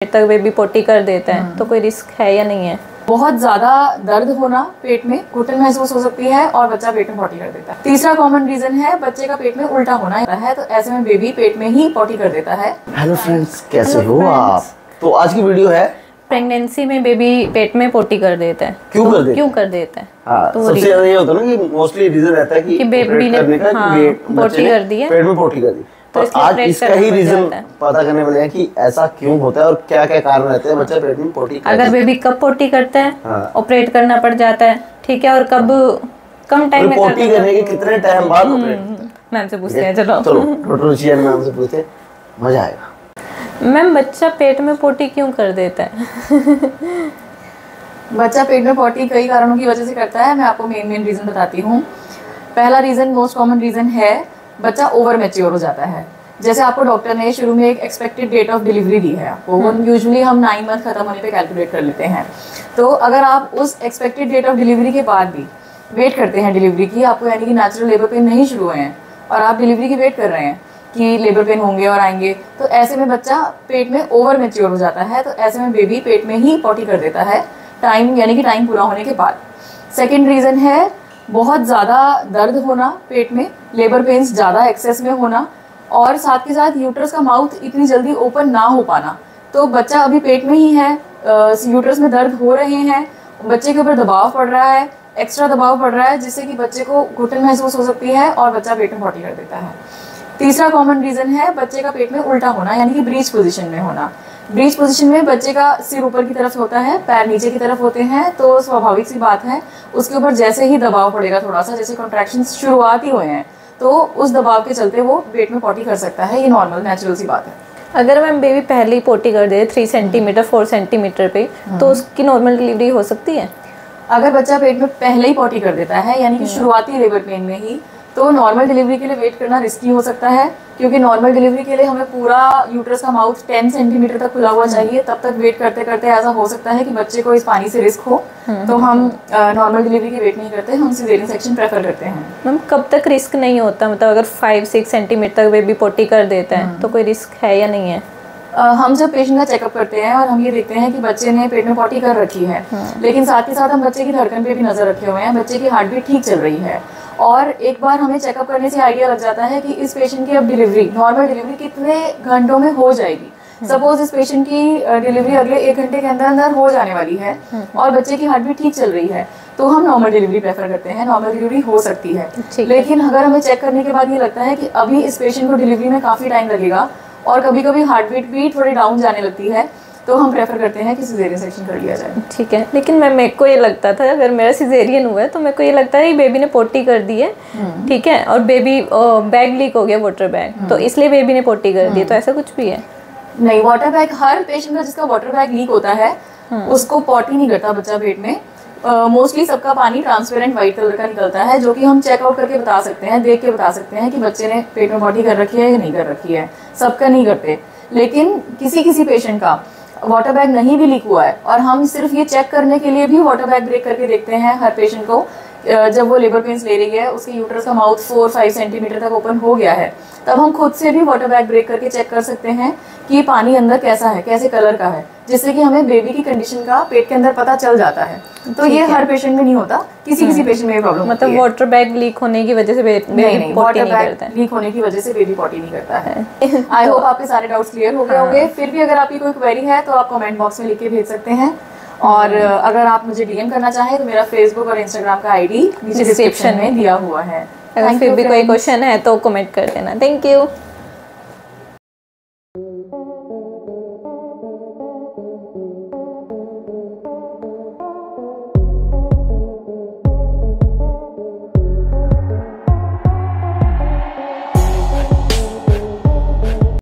तक बेबी पोटी कर देता है तो कोई रिस्क है या नहीं है? बहुत ज़्यादा दर्द होना, पेट में घुटन महसूस हो सकती है और बच्चा पेट में पॉटी कर देता है। तीसरा कॉमन रीजन है बच्चे का पेट में उल्टा होना है, तो ऐसे में बेबी पेट में ही पॉटी कर देता है। हेलो फ्रेंड्स, कैसे हो आप? तो आज की वीडियो है प्रेगनेंसी में बेबी पेट में पोटी कर देता है। क्यों कर देता है? हाँ, तो सबसे ज्यादा ये होता है ना कि मोस्टली रीजन रहता है कि बेबी ने पोटी कर दी है, पेट में पोटी कर दी। तो आज इसका ही रीजन पता करने वाले हैं कि ऐसा क्यों होता है और क्या क्या कारण रहते हैं बच्चा पेट में पोटी करता है। अगर बेबी कब पोटी करता है, ऑपरेट करना पड़ जाता है, ठीक है, और कब कम टाइम में पोटी करने के कितने टाइम बाद मैम से पूछते हैं। चलो डॉक्टर मैम से पूछते, मजा आएगा। मैम, बच्चा पेट में पोटी क्यों कर देता है? बच्चा पेट में पोटी कई कारणों की वजह से करता है। मैं आपको मेन रीजन बताती हूँ। पहला रीजन, मोस्ट कॉमन रीजन है बच्चा ओवर मैच्योर हो जाता है। जैसे आपको डॉक्टर ने शुरू में एक एक्सपेक्टेड डेट ऑफ डिलीवरी दी है आपको, यूजुअली हम 9 मंथ खत्म होने पे कैलकुलेट कर लेते हैं। तो अगर आप उस एक्सपेक्टेड डेट ऑफ डिलीवरी के बाद भी वेट करते हैं डिलीवरी की, आपको यानी कि नेचुरल लेबर पेन नहीं शुरू हुए हैं और आप डिलीवरी की वेट कर रहे हैं कि लेबर पेन होंगे और आएंगे, तो ऐसे में बच्चा पेट में ओवर मैच्योर हो जाता है। तो ऐसे में बेबी पेट में ही पॉटी कर देता है टाइम, यानी कि टाइम पूरा होने के बाद। सेकेंड रीज़न है बहुत ज़्यादा दर्द होना पेट में, लेबर पेन्स ज़्यादा एक्सेस में होना, और साथ के साथ यूट्रस का माउथ इतनी जल्दी ओपन ना हो पाना। तो बच्चा अभी पेट में ही है, यूट्रस में दर्द हो रहे हैं, बच्चे के ऊपर दबाव पड़ रहा है, एक्स्ट्रा दबाव पड़ रहा है, जिससे कि बच्चे को घुटन महसूस हो सकती है और बच्चा पेट में पॉटी कर देता है। तीसरा कॉमन रीज़न है बच्चे का पेट में उल्टा होना, यानी कि ब्रीच पोजीशन में होना। ब्रीच पोजीशन में बच्चे का सिर ऊपर की तरफ होता है, पैर नीचे की तरफ होते हैं, तो स्वाभाविक सी बात है उसके ऊपर जैसे ही दबाव पड़ेगा, थोड़ा सा जैसे कॉन्ट्रैक्शंस शुरुआत ही हुए हैं, तो उस दबाव के चलते वो पेट में पॉटी कर सकता है। ये नॉर्मल नेचुरल सी बात है। अगर मैम बेबी पहले ही पोटी कर दे 3 सेंटीमीटर 4 सेंटीमीटर पे, तो उसकी नॉर्मल डिलीवरी हो सकती है? अगर बच्चा पेट में पहले ही पॉटी कर देता है, यानी कि शुरुआती लेबर पेन में ही, तो नॉर्मल डिलीवरी के लिए वेट करना रिस्की हो सकता है, क्योंकि नॉर्मल डिलीवरी के लिए हमें पूरा यूट्रस का माउथ 10 सेंटीमीटर तक खुला हुआ चाहिए। तब तक वेट करते करते ऐसा हो सकता है कि बच्चे को इस पानी से रिस्क हो, तो हम नॉर्मल डिलीवरी की वेट नहीं करते, हम सिजेरियन सेक्शन प्रेफर करते हैं। मैम, कब तक रिस्क नहीं होता? मतलब अगर 5-6 सेंटीमीटर तक बेबी पोटी कर देता है तो कोई रिस्क है या नहीं है? हम जब पेशेंट का चेकअप करते हैं और हम ये देखते हैं कि बच्चे ने पेट में पॉटी कर रखी है, लेकिन साथ ही साथ हम बच्चे की धड़कन पे भी नजर रखे हुए हैं, बच्चे की हार्ट बीट ठीक चल रही है, और एक बार हमें चेकअप करने से आइडिया लग जाता है कि इस पेशेंट की अब डिलीवरी, नॉर्मल डिलीवरी कितने घंटों में हो जाएगी। सपोज इस पेशेंट की डिलीवरी अगले 1 घंटे के अंदर अंदर हो जाने वाली है और बच्चे की हार्ट बीट ठीक चल रही है, तो हम नॉर्मल डिलीवरी प्रेफर करते हैं। नॉर्मल डिलीवरी हो सकती है, लेकिन अगर हमें चेक करने के बाद ये लगता है कि अभी इस पेशेंट को डिलीवरी में काफ़ी टाइम लगेगा और कभी कभी हार्ट बीट भी थोड़ी डाउन जाने लगती है, तो हम प्रेफर करते हैं कि सिजेरियन सेक्शन कर लिया जाए। ठीक है, लेकिन मेरे को ये लगता था अगर मेरा सिजेरियन हुआ है तो मेरे को ये लगता है कि बेबी ने पोटी कर दी है, ठीक है, और बेबी बैग लीक हो गया, वाटर बैग, तो इसलिए बेबी ने पोटी कर दी है, तो ऐसा कुछ भी है? नहीं, वाटर बैग हर पेशेंट का जिसका वाटर बैग लीक होता है उसको पॉटी नहीं करता बच्चा पेट में। मोस्टली सबका पानी ट्रांसपेरेंट वाइट कलर का निकलता है, जो कि हम चेकआउट करके बता सकते हैं, देख के बता सकते हैं कि बच्चे ने पेट में पॉटी कर रखी है या नहीं कर रखी है। सबका नहीं करते, लेकिन किसी पेशेंट का वाटर बैग नहीं भी लीक हुआ है और हम सिर्फ ये चेक करने के लिए भी वाटर बैग ब्रेक करके देखते हैं हर पेशेंट को, जब वो लेबर पेन्स ले रही है, उसके यूट्रस का माउथ 4-5 सेंटीमीटर तक ओपन हो गया है, तब हम खुद से भी वाटर बैग ब्रेक करके चेक कर सकते हैं कि पानी अंदर कैसा है, कैसे कलर का है, जिससे कि हमें बेबी की कंडीशन का पेट के अंदर पता चल जाता है। तो ये हर पेशेंट में नहीं होता, किसी पेशेंट में ये प्रॉब्लम। मतलब वाटर बैग लीक होने की वजह से बेबी पॉटी नहीं करता है? लीक होने की वजह से बेबी पॉटी नहीं करता है। आई होप आपके सारे डाउट्स क्लियर हो गए होंगे। फिर भी अगर आपकी कोई क्वेरी है तो आप कमेंट बॉक्स में लिख के भेज सकते हैं, और अगर आप मुझे डीएम करना चाहें तो मेरा फेसबुक और इंस्टाग्राम का आईडी नीचे डिस्क्रिप्शन में दिया हुआ है। अगर फिर भी कोई क्वेश्चन है तो कमेंट कर देना। Thank you.